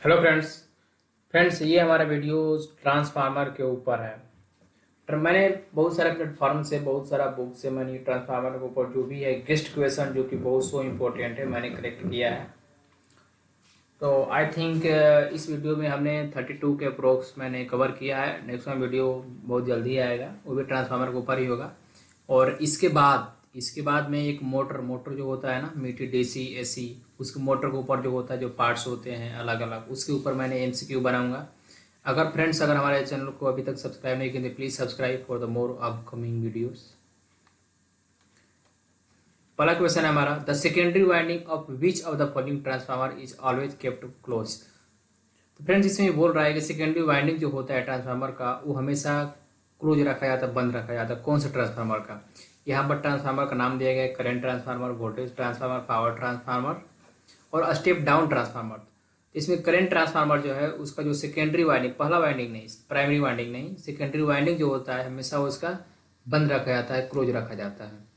Hello friends ये हमारा video transformer के ऊपर है। मैंने बहुत सारे प्लेटफॉर्म से बहुत सारा बुक से मैंने ट्रांसफार्मर के ऊपर जो भी है गेस्ट क्वेश्चन जो कि बहुत सो इम्पोर्टेंट है मैंने कलेक्ट किया है। तो आई थिंक इस वीडियो में हमने 32 के अप्रोक्स मैंने कवर किया है। नेक्स्ट में वीडियो बहुत जल्दी आएगा, वो भी ट्रांसफार्मर के ऊपर ही होगा। और इसके बाद में एक मोटर जो होता है ना, मीटर डीसी एसी, उसके मोटर के ऊपर जो होता है, जो पार्ट्स होते हैं अलग अलग, उसके ऊपर मैंने एमसीक्यू बनाऊंगा। अगर हमारे चैनल को अभी तक सब्सक्राइब नहीं किए please subscribe for the more upcoming videos. पहला क्वेश्चन है हमारा, the secondary winding of which of the following transformer is always kept close. तो फ्रेंड्स इसमें ये बोल रहा है कि सेकेंडरी वाइंडिंग जो होता है ट्रांसफार्मर का वो हमेशा क्लोज रखा जाता है, बंद रखा जाता है। कौन सा ट्रांसफार्मर का? यहाँ पर ट्रांसफार्मर का नाम दिया गया है current transformer, voltage transformer, power transformer और स्टेप डाउन ट्रांसफार्मर। इसमें करंट ट्रांसफार्मर जो है उसका जो सेकेंडरी वाइंडिंग, पहला वाइंडिंग नहीं, प्राइमरी वाइंडिंग नहीं, सेकेंडरी वाइंडिंग जो होता है हमेशा उसका बंद रखा जाता है, क्लोज रखा जाता है।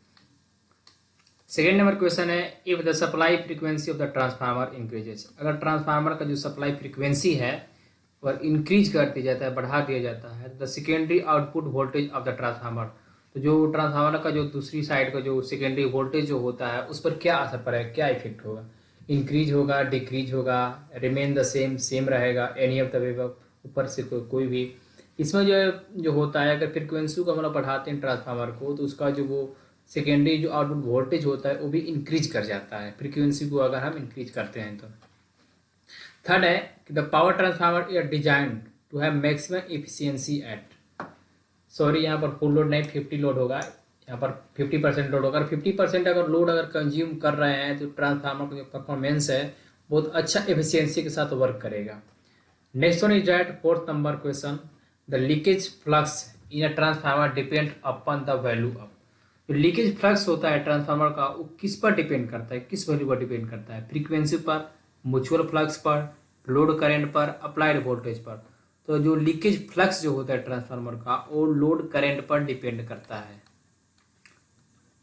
सेकेंड नंबर क्वेश्चन है, if the supply frequency of the transformer increases. अगर ट्रांसफार्मर का जो सप्लाई फ्रीक्वेंसी है और इंक्रीज कर दिया जाता है, बढ़ा दिया जाता है, the secondary output voltage of the transformer, तो जो ट्रांसफार्मर का जो दूसरी साइड का जो सेकेंडरी वोल्टेज जो होता है उस पर क्या असर पड़ेगा, क्या इफेक्ट होगा? इंक्रीज होगा, डिक्रीज होगा, रिमेन द सेम रहेगा, एनी ऑफ द वेव, ऊपर से कोई भी। इसमें जो होता है, अगर फ्रिक्वेंसी को हम लोग बढ़ाते हैं ट्रांसफार्मर को, तो उसका जो वो सेकेंडरी जो आउटपुट वोल्टेज होता है वो भी इंक्रीज कर जाता है, फ्रीक्वेंसी को अगर हम इंक्रीज करते हैं तो। थर्ड है कि the power transformer is design to have maximum efficiency at, sorry यहाँ पर फुल लोड नहीं 50 लोड होगा, यहाँ पर 50% लोड होगा। 50% अगर लोड अगर कंज्यूम कर रहे हैं तो ट्रांसफार्मर का जो परफॉर्मेंस है बहुत अच्छा एफिशिएंसी के साथ वर्क करेगा। Next one is that fourth number question, the leakage flux in a transformer depend upon the value of. जो लीकेज फ्लक्स होता है ट्रांसफार्मर का वो किस पर डिपेंड करता है, किस वैल्यू पर डिपेंड करता है? फ्रीक्वेंसी पर, म्यूचुअल फ्लक्स पर, लोड करंट पर, अप्लाइड वोल्टेज पर। तो जो लीकेज फ्लक्स जो होता है ट्रांसफार्मर का वो लोड करंट पर डिपेंड करता है।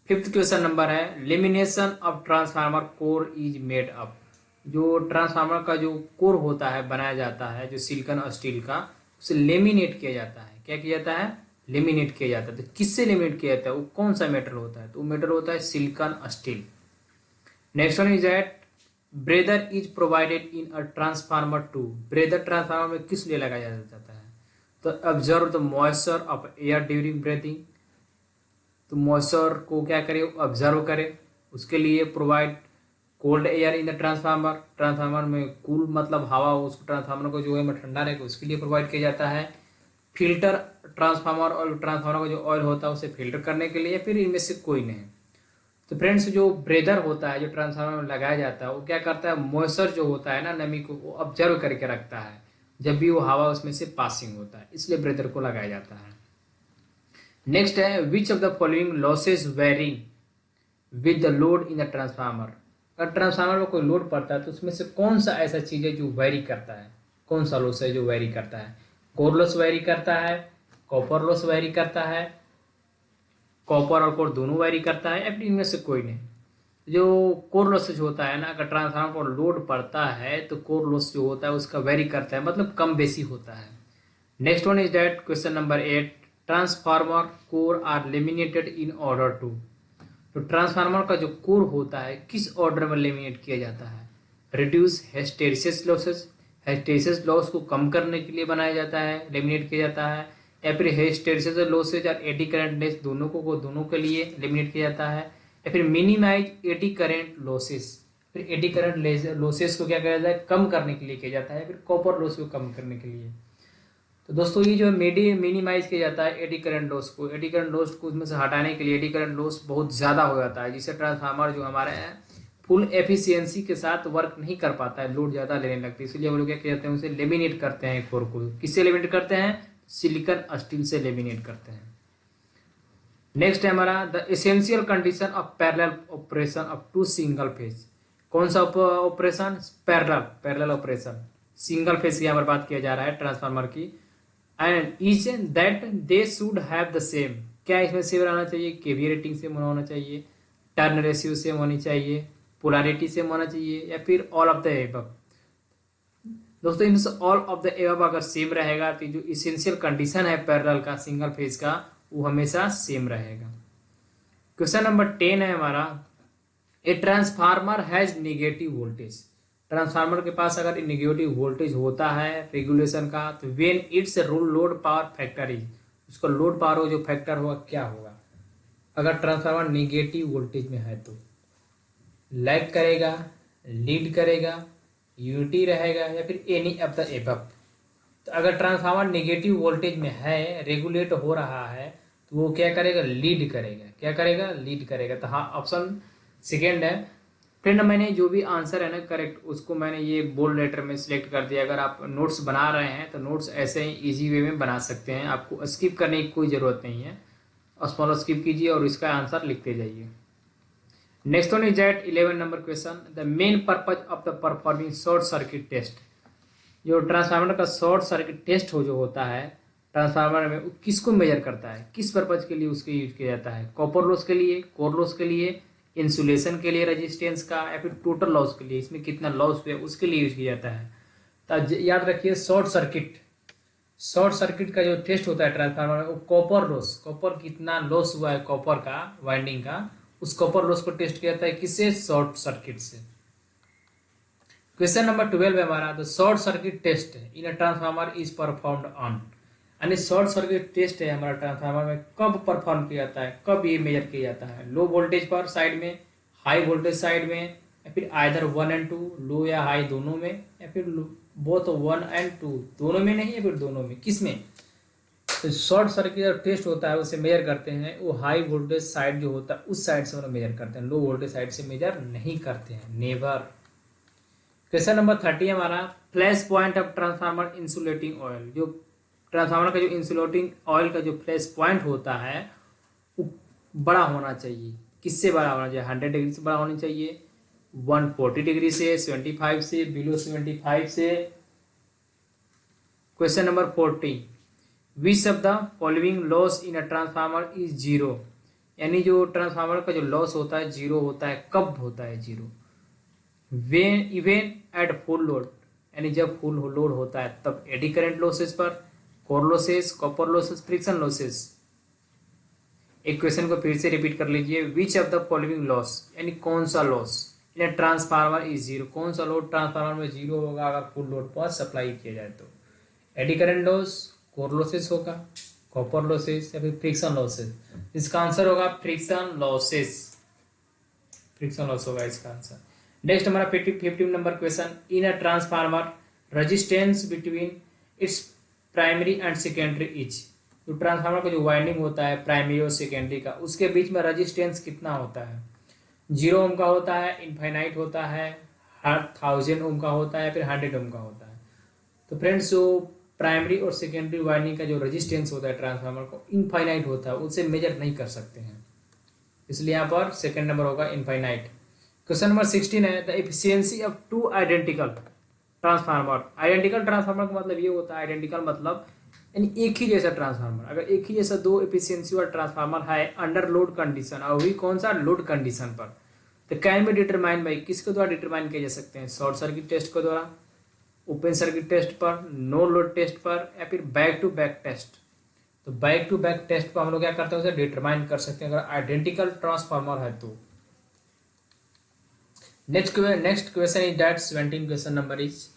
फिफ्थ क्वेश्चन नंबर है, lamination of transformer core is made up. जो ट्रांसफार्मर का जो कोर होता है बनाया जाता है जो सिलिकॉन और स्टील का, उसे लेमिनेट किया जाता है। क्या किया जाता है? लेमिनेट किया जाता है। तो किससे लेमिनेट किया जाता है, वो कौन सा मेटल होता है? तो वो मेटल होता है silicon steel. Next one is that breather is provided in a transformer to. Breather transformer में किस लिए लगाया जाता है? तो observe the moisture of air during breathing. तो मॉइस्चर को क्या करे, ऑब्जर्व करे, उसके लिए provide cold air in the transformer. Transformer में कूल मतलब हवा, उसको ट्रांसफार्मर को जो है ठंडा रहेगा उसके लिए प्रोवाइड किया जाता है। फिल्टर ट्रांसफार्मर और ट्रांसफार्मर का जो ऑयल होता है उसे फिल्टर करने के लिए, फिर इनमें से कोई नहीं। तो फ्रेंड्स जो ब्रेदर होता है जो ट्रांसफार्मर में लगाया जाता है वो क्या करता है, मॉइस्चर जो होता है ना, नमी को वो ऑब्जर्व करके रखता है जब भी वो हवा उसमें से पासिंग होता है, इसलिए ब्रेदर को लगाया जाता है। नेक्स्ट है, विच of the following losses very with the load in the transformer. अगर ट्रांसफार्मर में कोई लोड पड़ता है तो उसमें से कौन सा ऐसा चीज है जो वेरी करता है? कौन सा लॉस है जो वेरी करता है? कोर लॉस वेरी करता है, कॉपर लॉस वेरी करता है, कॉपर और कोर दोनों वेरी करता है, या फिर इनमें से कोई नहीं? जो कोर लॉस जो होता है ना, अगर ट्रांसफार्मर पर लोड पड़ता है तो कोर लॉस जो होता है उसका वेरी करता है, मतलब कम बेसी होता है। Next one is that question number 8, transformer core are laminated in order to. तो ट्रांसफार्मर का जो कोर होता है किस ऑर्डर में लेमिनेट किया जाता है? Reduce hysteresis losses, hysteresis loss को कम करने के लिए बनाया जाता है, लेमिनेट किया जाता है, या फिर हिस्टेरिसिस लॉसेज और एडी करंट लेस दोनों के लिए लेमिनेट किया जाता है, या फिर मिनिमाइज एडी करंट लॉसेस। फिर एडी करंट लॉसेस को क्या किया जाता है, कम करने के लिए किया जाता है, फिर कॉपर लॉस को कम करने के लिए। तो दोस्तों ये जो मिनिमाइज किया जाता है एडी करंट लॉस को, एडी करंट लॉस को उसमें से हटाने के लिए, एडी करंट लॉस बहुत ज़्यादा हो जाता है जिससे ट्रांसफार्मर जो हमारे हैं फुल एफिशिएंसी के साथ वर्क नहीं कर पाता है, लोड ज़्यादा लेने लगती है। इसलिए हम लोग क्या कहते हैं, उसे लेमिनेट करते हैं कोर को। किससे लेमिनेट करते हैं? सिलिकॉन स्टील से लेमिनेट करते हैं। नेक्स्ट है हमारा, the essential condition of parallel operation of two single phase. कौन सा operation? Parallel operation, single phase की यहाँ पर बात किया जा रहा है ट्रांसफार्मर की। And is that they should have the same. क्या इसमें सेम रहना चाहिए? केवीए रेटिंग सेम होना चाहिए, टर्न रेशियो सेम होनी चाहिए, पोलैरिटी सेम होना चाहिए, या फिर ऑल ऑफ द एबव। दोस्तों इनमें ऑल ऑफ द एबव अगर सेम रहेगा तो जो इसेंशियल कंडीशन है पैरेलल का सिंगल फेज का वो हमेशा सेम रहेगा। क्वेश्चन नंबर 10 है हमारा, a transformer has negative voltage. Transformer के पास अगर निगेटिव वोल्टेज होता है रेगुलेशन का तो when it's load power factor is, उसका लोड पावर जो फैक्टर होगा क्या होगा। अगर ट्रांसफार्मर निगेटिव वोल्टेज में है तो लैग करेगा, लीड करेगा, यूनिटी रहेगा या फिर एनी ऑफ द एबव। तो अगर ट्रांसफार्मर नेगेटिव वोल्टेज में है, रेगुलेट हो रहा है, तो वो क्या करेगा, लीड करेगा। क्या करेगा, लीड करेगा। तो हाँ ऑप्शन सेकेंड है। फ्रेंड मैंने जो भी आंसर है ना करेक्ट उसको मैंने ये बोल्ड लेटर में सिलेक्ट कर दिया। अगर आप नोट्स बना रहे हैं तो नोट्स ऐसे ही ईजी वे में बना सकते हैं, आपको स्किप करने की कोई ज़रूरत नहीं है। स्मॉल स्किप कीजिए और इसका आंसर लिखते जाइए। Next one is that 11 number question, the main purpose of the performing short circuit test. जो ट्रांसफार्मर का शॉर्ट सर्किट टेस्ट हो जो होता है ट्रांसफार्मर में, वो किसको मेजर करता है, किस पर्पज के लिए उसके यूज किया जाता है। कॉपर लॉस के लिए, कोर लॉस के लिए, इंसुलेशन के लिए रेजिस्टेंस का, या फिर टोटल लॉस के लिए, इसमें कितना लॉस हुआ उसके लिए यूज किया जाता है। तो याद रखिए शॉर्ट सर्किट का जो टेस्ट होता है ट्रांसफार्मर में, वो कॉपर लॉस, कॉपर कितना लॉस हुआ है कॉपर का वाइंडिंग का, उस कॉपर लॉस को टेस्ट किया जाता है किससे, शॉर्ट सर्किट से। क्वेश्चन नंबर 12 है हमारा, the short circuit test in a transformer is performed on. यानी शॉर्ट सर्किट टेस्ट है हमारा ट्रांसफार्मर में कब परफॉर्म किया जाता है, कब ये मेजर किया जाता है। लो वोल्टेज पर साइड में, हाई वोल्टेज साइड में, या फिर आइदर 1 एंड 2, लो या हाई दोनों में, या फिर बोथ 1 एंड 2 दोनों में नहीं, या फिर दोनों में, किस में। तो शॉर्ट सर्किट जो टेस्ट होता है उसे मेजर करते हैं वो हाई वोल्टेज साइड जो होता है उस साइड से उन्हें मेजर करते हैं, लो वोल्टेज साइड से मेजर नहीं करते हैं, नेवर। क्वेश्चन नंबर 30 हमारा, flash point of transformer insulating oil. जो ट्रांसफार्मर का जो इंसुलेटिंग ऑयल का जो फ्लैश पॉइंट होता है वो बड़ा होना चाहिए। किससे बड़ा होना चाहिए, 100 डिग्री से बड़ा होना चाहिए, 140 डिग्री से, 75 से, बिलो 75 से। Question number 40, which of the following loss in a transformer is zero. यानी जो ट्रांसफार्मर का जो लॉस होता है जीरो होता है, कब होता है zero, when even at full load, यानी जब फुल लोड होता है तब। एडी करंट लॉसेस पर, core losses, copper losses, friction losses. एक क्वेश्चन को फिर से रिपीट कर लीजिए, विच ऑफ द फॉलोइंग लॉस, यानी कौन सा loss in a transformer is zero, कौन सा लोड ट्रांसफार्मर में जीरो होगा अगर फुल लोड पर सप्लाई किया जाए तो। Eddy current loss, core losses होगा, कॉपर लॉसेस, या फिर फ्रिक्शन लॉसेस। इसका आंसर होगा फ्रिक्शन लॉसेस, फ्रिक्शन लॉस होगा इसका आंसर। नेक्स्ट हमारा 15 number question, in a transformer resistance between its primary and secondary etch. जो ट्रांसफार्मर का जो वाइंडिंग होता है प्राइमरी और सेकेंडरी का, उसके बीच में रेजिस्टेंस कितना होता है। 0 ओम का होता है, इनफाइनाइट होता है, 1000 ओम का होता है, फिर 100 ओम का होता है। तो फ्रेंड्स जो प्राइमरी और सेकेंडरी वाइंडिंग का जो रेजिस्टेंस होता है ट्रांसफार्मर को इनफाइनाइट होता है, उससे मेजर नहीं कर सकते हैं, इसलिए यहाँ पर सेकेंड नंबर होगा इनफाइनाइट। क्वेश्चन नंबर 16 है, the efficiency of 2 identical transformer. Identical transformer का मतलब ये होता है, आइडेंटिकल मतलब यानी एक ही जैसा ट्रांसफार्मर। अगर एक ही जैसा 2 एफिशिएंसी वाला ट्रांसफार्मर है अंडर लोड कंडीशन, और वही कौन सा, लोड कंडीशन पर, तो कैन बी डिटरमाइन बाई, किसके द्वारा डिटरमाइन किए जा सकते हैं, शॉर्ट सर्किट टेस्ट के द्वारा, ओपन सर्किट टेस्ट पर, नो लोड टेस्ट पर, या फिर बैक टू बैक टेस्ट। तो बैक टू बैक टेस्ट पर हम लोग क्या करते हैं, उसे डिटरमाइन कर सकते हैं अगर आइडेंटिकल ट्रांसफार्मर है तो। Next question is that 17 question number is,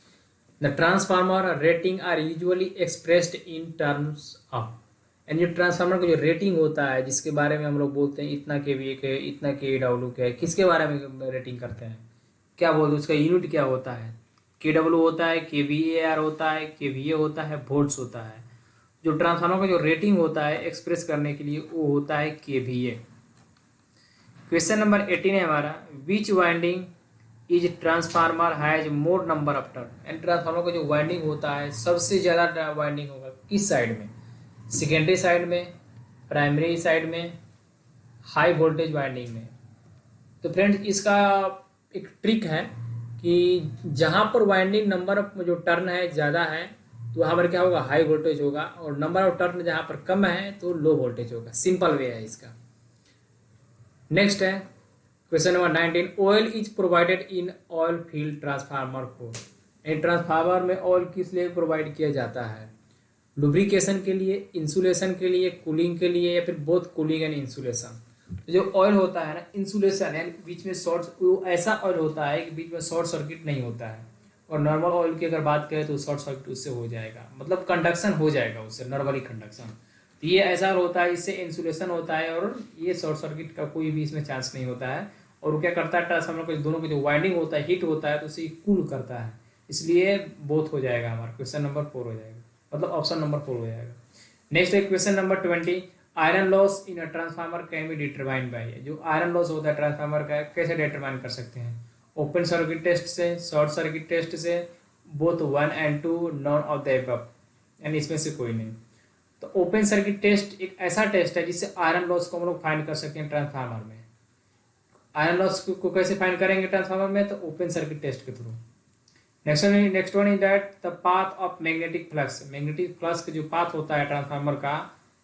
the transformer rating are usually expressed in terms of. यानी ट्रांसफार्मर का जो रेटिंग होता है जिसके बारे में हम लोग बोलते हैं इतना केवीए के, इतना केडब्ल्यू के, किसके बारे में रेटिंग करते हैं, क्या बोलते हैं, उसका यूनिट क्या होता है। केडब्ल्यू होता है, केवीएआर होता है, केवीए होता है, वोल्ट्स होता है। जो ट्रांसफार्मर का जो रेटिंग होता है एक्सप्रेस करने के लिए वो होता है केवीए। क्वेश्चन नंबर 18 है हमारा, which winding is transformer has more number of turn. And transformer का जो वाइंडिंग होता है सबसे ज़्यादा वाइंडिंग होगा किस साइड में, सेकेंडरी साइड में, प्राइमरी साइड में, हाई वोल्टेज वाइंडिंग में। तो फ्रेंड्स इसका एक ट्रिक है कि जहाँ पर वाइंडिंग नंबर ऑफ जो टर्न है ज़्यादा है तो वहाँ पर क्या होगा, हाई वोल्टेज होगा, और नंबर ऑफ टर्न जहाँ पर कम है तो लो वोल्टेज होगा। सिंपल वे है इसका। नेक्स्ट है question number 19, oil is provided in oil field transformer 4। Transformer में ऑयल किस लिए प्रोवाइड किया जाता है? लुब्रिकेशन के लिए, इंसुलेशन के लिए, कूलिंग के लिए, या फिर बोथ कूलिंग एंड इंसुलेशन। तो जो ऑयल होता है ना, इंसुलेशन यानी बीच में शॉर्ट, वो ऐसा ऑयल होता है कि बीच में शॉर्ट सर्किट नहीं होता है। और नॉर्मल ऑयल की अगर बात करें तो शॉर्ट सर्किट उससे हो जाएगा, मतलब कंडक्शन हो जाएगा उससे, नॉर्मली कंडक्शन। तो ये ऐसा होता है, इससे इंसुलेशन होता है और ये शॉर्ट सर्किट का कोई भी इसमें चांस नहीं होता है। और वो क्या करता है, ट्रांसफार्मर को दोनों को जो वाइंडिंग होता है, हीट होता है, तो उसे कूल करता है। इसलिए बोथ हो जाएगा, हमारा क्वेश्चन नंबर 4 हो जाएगा, मतलब ऑप्शन नंबर 4 हो जाएगा। नेक्स्ट है question number 20। Iron loss in a transformer can be determined by. जो आयरन लॉस होता है ट्रांसफार्मर का, कैसे डिटरमाइन कर सकते हैं? ओपन सर्किट टेस्ट से, शॉर्ट सर्किट टेस्ट से, both 1 and 2, none of the above, यानी इसमें से कोई नहीं। तो ओपन सर्किट टेस्ट एक ऐसा टेस्ट है जिससे आयरन लॉस को हम लोग फाइंड कर सकते हैं ट्रांसफार्मर में। आयरन लॉस को कैसे फाइंड करेंगे ट्रांसफार्मर में? तो ओपन सर्किट टेस्ट के through. Next one is that the path of magnetic flux. Magnetic flux का जो पाथ होता है ट्रांसफार्मर का,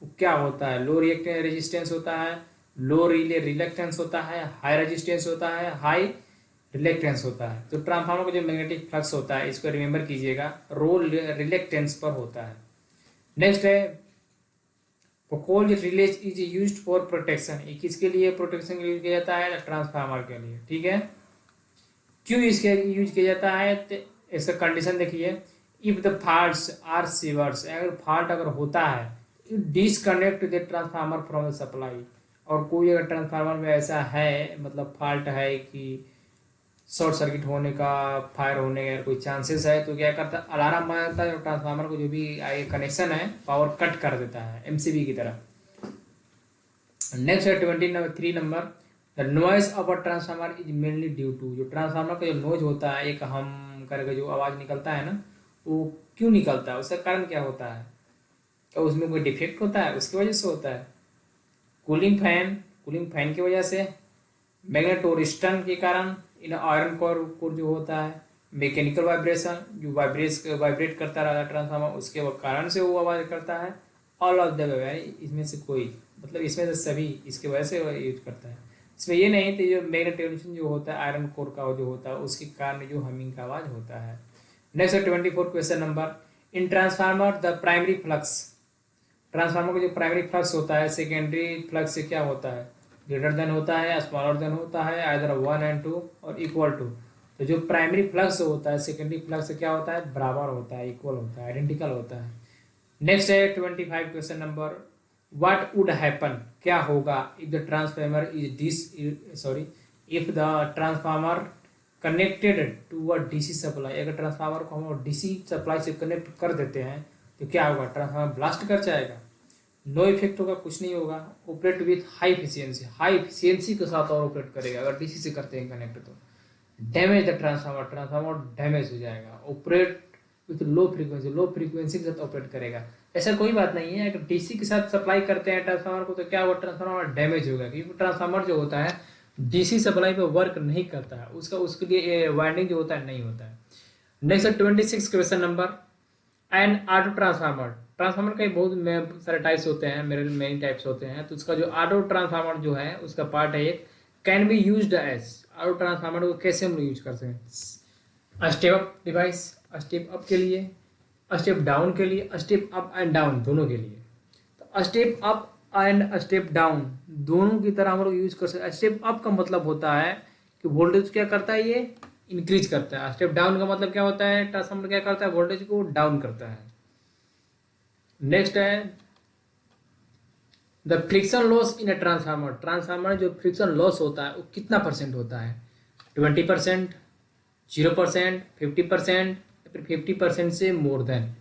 वो क्या होता है? लो रेजिस्टेंस होता है, लो रिले रिलेक्टेंस होता है, हाई रेजिस्टेंस होता है, हाई रिलेक्टेंस होता है। तो ट्रांसफार्मर का जो मैग्नेटिक फ्लक्स होता है, इसको रिमेंबर कीजिएगा, रो रिलेक्टेंस पर होता है। नेक्स्ट है Buchholz relays is used for protection. ये किसके लिए प्रोटेक्शन के लिए यूज किया जाता है? ट्रांसफार्मर के लिए, ठीक है। क्यों इसके यूज किया जाता है? तो इसका कंडीशन देखिए, if the faults are severe, अगर फॉल्ट अगर होता है, disconnect the transformer from the supply. और कोई अगर ट्रांसफार्मर में ऐसा है, मतलब फॉल्ट है कि शॉर्ट सर्किट होने का, फायर होने का कोई चांसेस है, तो क्या करता है, अलार्म मारता है और ट्रांसफार्मर को जो भी कनेक्शन है पावर कट कर देता है, एमसीबी की तरह। नेक्स्ट है 23 नंबर। The noise of a transformer is mainly due to. जो ट्रांसफार्मर का जो नॉइज होता है, एक हम करके जो आवाज़ निकलता है ना, वो क्यों निकलता है? उसका कारण क्या होता है? क्या उसमें कोई डिफेक्ट होता है? उसकी वजह से होता है। कूलिंग फैन की वजह से, मैग्नेटोरिस्टन के कारण, इन आयरन कोर जो होता है, मैकेनिकल वाइब्रेशन जो वाइब्रेट करता रहता है ट्रांसफार्मर, उसके कारण से वो आवाज़ करता है। ऑल ऑफ द यानी इसमें से कोई, मतलब इसमें से सभी इसकी वजह से यूज करता है। इसमें ये नहीं तो जो मैग्नेटोरिस्टन जो होता है आयरन कोर का जो होता है, उसके कारण जो हमिंग का आवाज़ होता है। नेक्स्ट है 24 question number. In transformer the primary flux. Transformer का जो प्राइमरी फ्लक्स होता है सेकेंडरी फ्लक्स से क्या होता है? ग्रेटर देन होता है, स्मॉलर देन होता है, आइदर 1 एंड 2 और इक्वल टू। तो जो प्राइमरी फ्लक्स होता है सेकेंडरी फ्लक्स से क्या होता है? बराबर होता है, इक्वल होता है, आइडेंटिकल होता है। नेक्स्ट है 25 question number. What would happen, क्या होगा, if the transformer if the transformer connected to a DC supply. अगर ट्रांसफार्मर को हम डीसी सप्लाई से कनेक्ट कर देते हैं तो क्या होगा? ट्रांसफार्मर ब्लास्ट कर जाएगा, नो इफेक्ट होगा, कुछ नहीं होगा। ऑपरेट विथ हाई एफिशिएंसी के साथ और ऑपरेट करेगा। अगर डीसी से करते हैं कनेक्ट तो डैमेज द ट्रांसफार्मर डैमेज हो जाएगा। ऑपरेट विथ लो फ्रीक्वेंसी के साथ ऑपरेट करेगा। ऐसा कोई बात नहीं है, अगर डीसी के साथ सप्लाई करते हैं ट्रांसफार्मर को तो क्या होगा? ट्रांसफार्मर डैमेज होगा, क्योंकि ट्रांसफार्मर जो होता है डीसी सप्लाई पे वर्क नहीं करता है, उसके लिए वाइंडिंग जो होता है नहीं होता है। Next 26 question number. And auto transformer. Transformer के बहुत सारे टाइप्स होते हैं, मेरे मेनी टाइप्स होते हैं। तो उसका जो ऑटो ट्रांसफार्मर जो है उसका पार्ट है एक, can be used as. Auto transformer को कैसे हम यूज करते हैं? Step up device, step up के लिए, स्टेप डाउन के लिए, स्टेप अप एंड डाउन दोनों के लिए। तो step up and step down दोनों की तरह हम लोग यूज कर सकते हैं। स्टेप अप का मतलब होता है कि वोल्टेज क्या करता है, ये इंक्रीज करता है। स्टेप डाउन का मतलब क्या होता है? ट्रांसफार्मर क्या करता है? वोल्टेज को डाउन करता है। नेक्स्ट है the friction loss in a transformer. Transformer जो फ्रिक्शन लॉस होता है वो कितना परसेंट होता है? 20%, 0%, 50%, या फिर 50% से मोर देन।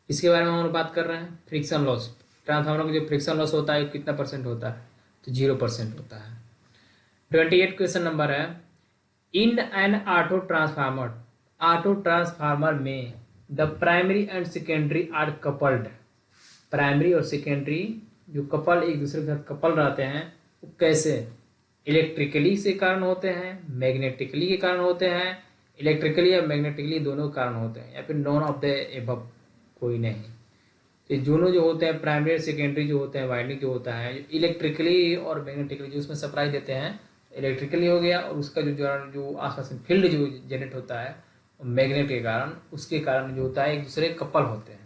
इसके बारे में हम लोग बात कर रहे हैं। फ्रिक्शन लॉस, ट्रांसफार्मर का जो फ्रिक्शन लॉस होता है कितना परसेंट होता है? तो 0% होता है। 28 क्वेश्चन नंबर है। इन एन ऑटो ट्रांसफार्मर में the primary and secondary are coupled. Primary और सेकेंडरी जो कपल एक दूसरे के साथ कपल रहते हैं, वो कैसे? इलेक्ट्रिकली से कारण होते हैं, मैग्नेटिकली के कारण होते हैं, इलेक्ट्रिकली या मैग्नेटिकली दोनों कारण होते हैं, या फिर नॉन ऑफ द एबव कोई नहीं। तो दोनों जो होते हैं प्राइमरी और सेकेंडरी जो होते हैं वाइंडिंग जो होता है इलेक्ट्रिकली और मैग्नेटिकली जो उसमें सप्लाई देते हैं, इलेक्ट्रिकली हो गया, और उसका जो आसपास में फील्ड जो जनरेट होता है मैग्नेट के कारण, उसके कारण जो होता है एक दूसरे कपल होते हैं।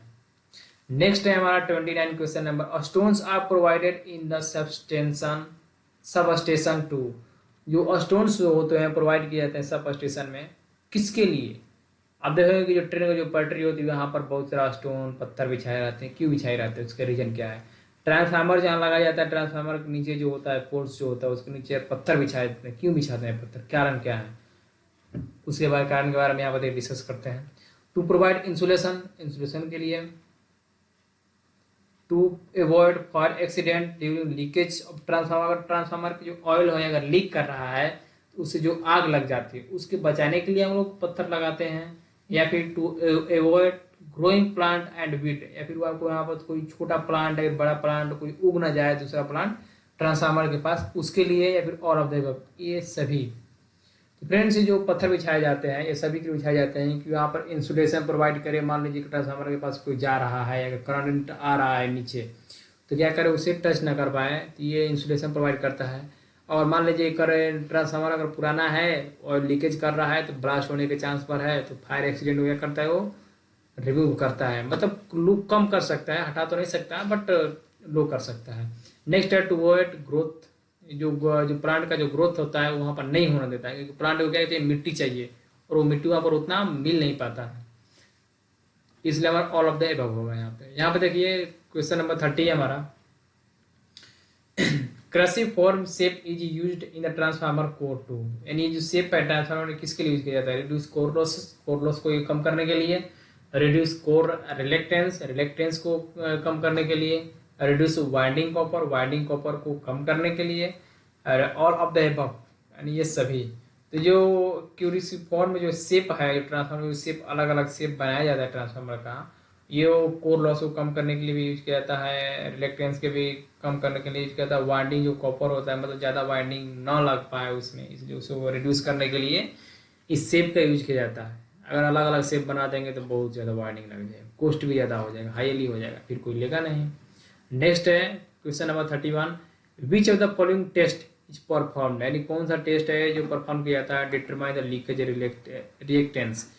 नेक्स्ट है हमारा 29 question number, stones are provided in the sub station to. जो स्टोन्स होते हैं प्रोवाइड किए जाते हैं सब स्टेशन में, किसके लिए? आप देखोगे कि जो ट्रेन की जो पटरी होती है वहाँ पर बहुत सारा स्टोन पत्थर बिछाए रहते हैं। क्यों बिछाए रहते हैं, उसका रीजन क्या है? ट्रांसफार्मर जहाँ लगाया जाता है, ट्रांसफार्मर के नीचे जो होता है पोल्स जो होता है उसके नीचे पत्थर बिछाए जाते हैं। क्यों बिछाते हैं पत्थर, कारण क्या है? उसके बाद कारण के बारे में यहाँ पर डिस्कस करते हैं। टू प्रोवाइड इंसुलेशन, इंसुलेशन के लिए। To avoid for accident during leakage of transformer, अगर ट्रांसफार्मर की जो ऑयल है अगर लीक कर रहा है तो उससे जो आग लग जाती है उसके बचाने के लिए हम लोग पत्थर लगाते हैं। या फिर to avoid growing plant and weed, या फिर आपको यहाँ पर कोई छोटा प्लांट है बड़ा प्लांट कोई उग ना जाए दूसरा प्लांट ट्रांसफार्मर के पास, उसके लिए। या फिर ऑल ऑफ द अबव, ये सभी। तो फ्रेंड्स जो पत्थर बिछाए जाते हैं ये सभी के लिए बिछाए जाते हैं कि वहाँ पर इंसुलेशन प्रोवाइड करे। मान लीजिए कि ट्रांसफार्मर के पास कोई जा रहा है, अगर करंट आ रहा है नीचे तो क्या करे, उसे टच ना कर पाए, तो ये इंसुलेशन प्रोवाइड करता है। और मान लीजिए करंट ट्रांसफार्मर अगर पुराना है और लीकेज कर रहा है तो ब्लास्ट होने के चांस पर है, तो फायर एक्सीडेंट वगैरह करता है वो रिमूव करता है, मतलब लुक कम कर सकता है, हटा तो नहीं सकता बट लो कर सकता है। नेक्स्ट है टू अवॉइड ग्रोथ, जो जो प्लांट का जो ग्रोथ होता है वहाँ पर नहीं होना देता है, क्योंकि प्लांट को क्या कहते हैं मिट्टी चाहिए और वो मिट्टी वहाँ पर उतना मिल नहीं पाता है, इसलिए हमारा ऑल ऑफ द एबव होगा यहाँ पे। यहाँ पे देखिए क्वेश्चन नंबर 30 है हमारा, cruciform shape is used in the transformer core to, यानी जो शेप है ट्रांसफार्मर किसके लिए यूज किया जाता है? Reduce core loss, core loss को कम करने के लिए। रिड्यूस कोर रिलेक्टेंस, रिलेक्टेंस को कम करने के लिए। Reduce winding copper, winding copper को कम करने के लिए। ऑल ऑफ द अबव, यानी ये सभी। तो जो क्यूरिसिफॉर्म जो शेप है, जो ट्रांसफार्मर शेप अलग अलग शेप बनाया जाता है ट्रांसफार्मर का, ये कोर लॉस को कम करने के लिए भी यूज किया जाता है, रिलेक्टेंस के भी कम करने के लिए यूज किया जाता है। वाइंडिंग जो कॉपर होता है मतलब ज़्यादा वाइंडिंग ना लग पाए उसमें, इसलिए उसको रिड्यूस करने के लिए इस शेप का यूज किया जाता है। अगर अलग अलग शेप बना देंगे तो बहुत ज़्यादा वाइंडिंग लग जाएगा, कॉस्ट भी ज़्यादा हो जाएगा, हाईली हो जाएगा, फिर कोई लेगा नहीं। नेक्स्ट है question number 31, which of the following test is performed, यानी कौन सा टेस्ट है जो परफॉर्म किया जाता है? Determine the leakage reactance,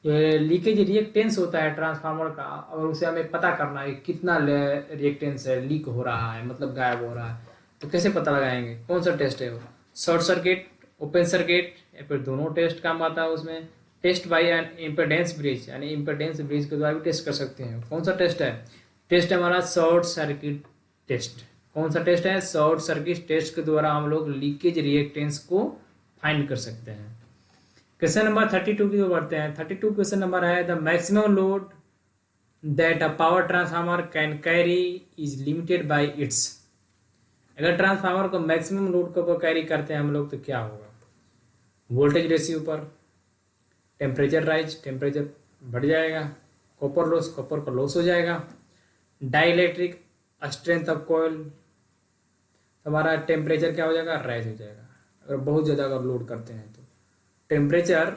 leakage reactance होता है ट्रांसफार्मर का, और उसे हमें पता करना है कितना रिएक्टेंस है लीक हो रहा है, मतलब गायब हो रहा है, तो कैसे पता लगाएंगे? कौन सा टेस्ट है वो? शॉर्ट सर्किट, ओपन सर्किट, या फिर दोनों टेस्ट काम आता है उसमें। Test by an impedance bridge, यानी इम्पेडेंस ब्रिज के द्वारा भी टेस्ट कर सकते हैं। कौन सा टेस्ट है? टेस्ट है हमारा शॉर्ट सर्किट टेस्ट। कौन सा टेस्ट है? शॉर्ट सर्किट टेस्ट के द्वारा हम लोग लीकेज रिएक्टेंस को फाइंड कर सकते हैं। क्वेश्चन नंबर 32 की ओर बढ़ते हैं। 32 क्वेश्चन नंबर है, the maximum load that a power transformer can carry is limited by it's, अगर ट्रांसफार्मर को मैक्सिमम लोड को कैरी करते हैं हम लोग तो क्या होगा? वोल्टेज रेशियो पर, टेम्परेचर राइज, टेम्परेचर बढ़ जाएगा, कॉपर लॉस, कॉपर का लॉस हो जाएगा, डाइलेक्ट्रिक स्ट्रेंथ ऑफ कॉइल, हमारा टेम्परेचर क्या हो जाएगा? राइज हो जाएगा। अगर बहुत ज़्यादा अगर लोड करते हैं तो टेम्परेचर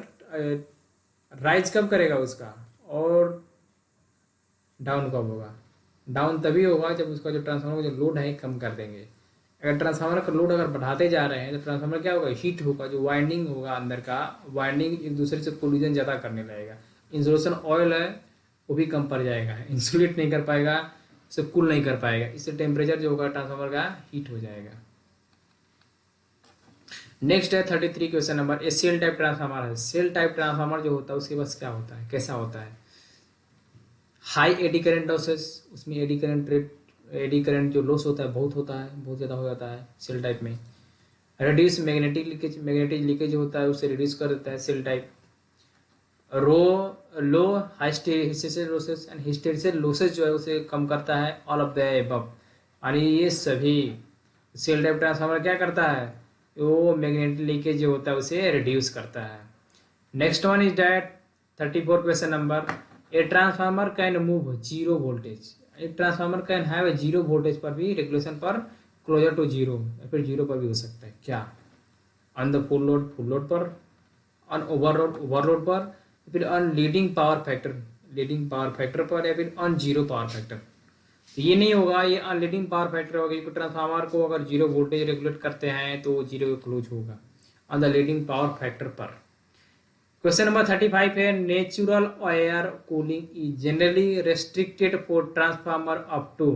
राइज कब करेगा उसका, और डाउन कब होगा? डाउन तभी होगा जब उसका जो ट्रांसफार्मर का जो लोड है कम कर देंगे। अगर ट्रांसफार्मर का लोड अगर बढ़ाते जा रहे हैं तो ट्रांसफार्मर क्या होगा? हीट होगा, जो वाइंडिंग होगा अंदर का वाइंडिंग एक दूसरे से कोलिजन ज़्यादा करने लगेगा। इंसुलेशन ऑयल है वो भी कम पड़ जाएगा, इंसुलेट नहीं कर पाएगा, उसे कूल नहीं कर पाएगा, इससे टेम्परेचर जो होगा ट्रांसफार्मर का हीट हो जाएगा। नेक्स्ट है 33 क्वेश्चन नंबर, ए सेल टाइप ट्रांसफार्मर है। सेल टाइप ट्रांसफार्मर जो होता है उसके पास क्या होता है, कैसा होता है? हाई एडी करंट लॉसेस, उसमें एडी करंट जो लॉस होता है बहुत होता है, बहुत ज़्यादा हो जाता है सेल टाइप में। Reduce magnetic leakage, magnetic leakage होता है उसे रिड्यूस कर देता है cell type. Low hysteresis losses and hysteresis losses जो है उसे कम करता है। ऑल ऑफ द अबव, यानी ये सभी सेल टाइप ट्रांसफार्मर क्या करता है? वो मैग्नेटिक लीकेज जो होता है उसे रिड्यूस करता है। Next one is that 34 question number, a transformer can move zero voltage, a transformer can have zero voltage पर भी रेगुलेशन पर क्लोजर टू जीरो, या फिर जीरो पर भी हो सकता है। क्या? ऑन द फुल लोड पर, ऑन ओवरलोड पर, फिर ऑन लीडिंग पावर फैक्टर पर, या फिर ऑन जीरो पावर फैक्टर। तो ये नहीं होगा, ये ऑन लीडिंग पावर फैक्टर होगा, क्योंकि ट्रांसफार्मर को अगर जीरो वोल्टेज रेगुलेट करते हैं तो जीरो क्लोज होगा on the leading power factor पर। क्वेश्चन नंबर 35 है natural air cooling is generally restricted for transformer up to,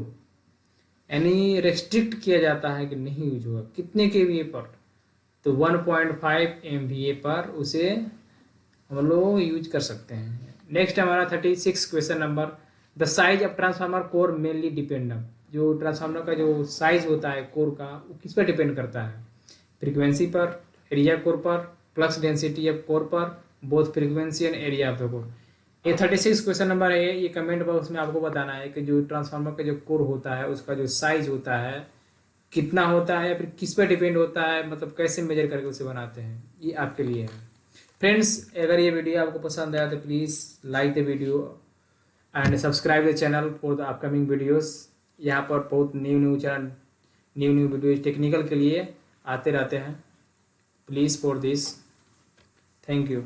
यानी रेस्ट्रिक्ट किया जाता है कि नहीं यूज होगा कितने केवीए पर, तो 1.5 MVA पर उसे हम लोग यूज कर सकते हैं। नेक्स्ट हमारा 36 question number, the size of transformer core mainly depend, जो ट्रांसफार्मर का जो साइज होता है कोर का वो किस पर डिपेंड करता है, फ्रीक्वेंसी पर, एरिया कोर पर, फ्लक्स डेंसिटी ऑफ कोर पर, both frequency and area of the core. ये 36 क्वेश्चन नंबर है, ये कमेंट बॉक्स में आपको बताना है कि जो ट्रांसफार्मर का जो कोर होता है उसका जो साइज होता है कितना होता है, फिर किस पर डिपेंड होता है, मतलब कैसे मेजर करके उसे बनाते हैं, ये आपके लिए है। फ्रेंड्स, अगर ये वीडियो आपको पसंद आया तो please like the video and subscribe the channel for the upcoming videos. यहाँ पर बहुत न्यू वीडियोज टेक्निकल के लिए आते रहते हैं। Please for this, thank you.